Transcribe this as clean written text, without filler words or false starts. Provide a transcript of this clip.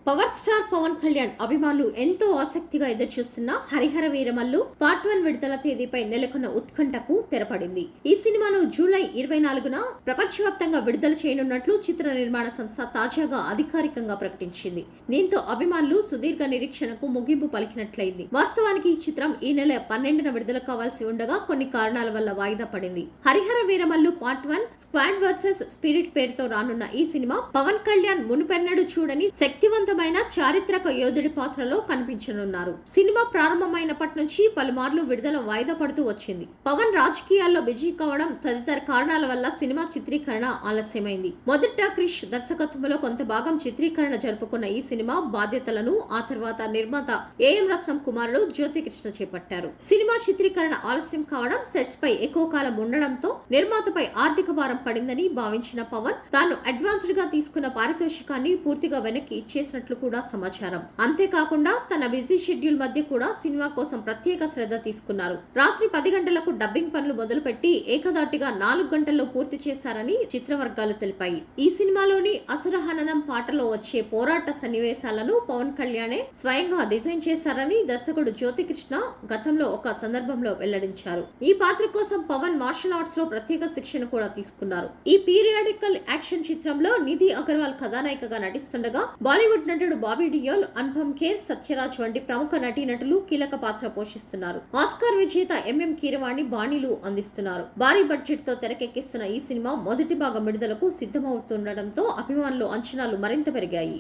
Power star Pawan Kalyan అభిమానులు ఎంతో ఆసక్తిగా ఎదురుచూస్తున్న హరిహర వీరమల్లు పార్ట్ 1 విడుదల తేదీపై నెలకొన్న ఉత్కంఠకు తెరపడింది. ఈ సినిమాను జూలై 24న ప్రపంచవ్యాప్తంగా విడుదల చేయనున్నట్లు చిత్ర నిర్మాణ సంస్థ తాజాగా అధికారికంగా ప్రకటించింది. దీంతో అభిమానులు సుదీర్ఘ నిరీక్షణకు ముగింపు పలికినట్లయింది. వాస్తవానికి ఈ చిత్రం ఈ నెల 12న విడుదల కావాల్సి ఉండగా కొన్ని కారణాల వల్ల వాయిదా పడింది. Harihara Veeramallu part 1 squad versus spirit పేరుతో రానున్న ఈ సినిమా పవన్ కళ్యాణ్ మునుపెన్నడూ చూడని శక్తివంతమైన చారిత్రక యోధుడి పాత్రలో కనిపించనున్నారు. సినిమా ప్రారంభమైనప్పటి నుంచి పలుమార్లు విడుదల వాయిదా పడుతూ వచ్చింది. పవన్ రాజకీయాల్లో బిజీ కావడం తదితర కారణాల వల్ల సినిమా చిత్రీకరణ ఆలస్యమైంది. మొదట క్రిష్ దర్శకత్వంలో కొంత భాగం చిత్రీకరణ జరుపుకున్న ఈ సినిమా బాధ్యతలను ఆ తర్వాత నిర్మాత ఏఎం రత్నం కుమారుడు జ్యోతికృష్ణ చేపట్టారు. సినిమా చిత్రీకరణ ఆలస్యం కావడం, సెట్స్ పై ఎక్కువ కాలం ఉండడంతో నిర్మాతపై ఆర్థిక భారం పడిందని భావించిన పవన్ తాను అడ్వాన్స్డ్ గా తీసుకున్న పారితోషికాన్ని పూర్తిగా వెనక్కి ఇచ్చేసినట్లు కూడా సమాచారం. అంతేకాకుండా తన బిజీ షెడ్యూల్ మధ్య కూడా సినిమా కోసం ప్రత్యేక శ్రద్ధ తీసుకున్నారు. రాత్రి 10 గంటలకు డబ్బింగ్ పనులు మొదలుపెట్టి ఏకదాటిగా 4 గంటల్లో పూర్తి చేశారని చిత్రవర్గాలు తెలిపాయి. ఈ సినిమాలోని అసురహననం పాటలో వచ్చే పోరాట సన్నివేశాలను పవన్ కళ్యాణే స్వయంగా డిజైన్ చేశారని దర్శకుడు జ్యోతికృష్ణ గతంలో ఒక సందర్భంలో వెల్లడించారు. ఈ పాత్ర కోసం పవన్ మార్షల్ ఆర్ట్స్ లో ప్రత్యేక శిక్షణ కూడా తీసుకున్నారు. ఈ పీరియాడికల్ యాక్షన్ చిత్రంలో నిధి అగర్వాల్ కథానాయికగా నటిస్తుండగా బాలీవుడ్ నటుడు బాబీ డియోల్, అనుపమ్ ఖేర్, సత్యరాజ్ వంటి ప్రముఖ నటీనటులు కీలక పాత్ర పోషిస్తున్నారు. ఆస్కార్ విజేత ఎంఎం కీరవాణి బాణీలు అందిస్తున్నారు. భారీ బడ్జెట్ తో తెరకెక్కిస్తున్న ఈ సినిమా మొదటి భాగం విడుదలకు సిద్ధమవుతుండటంతో అభిమానుల అంచనాలు మరింత పెరిగాయి.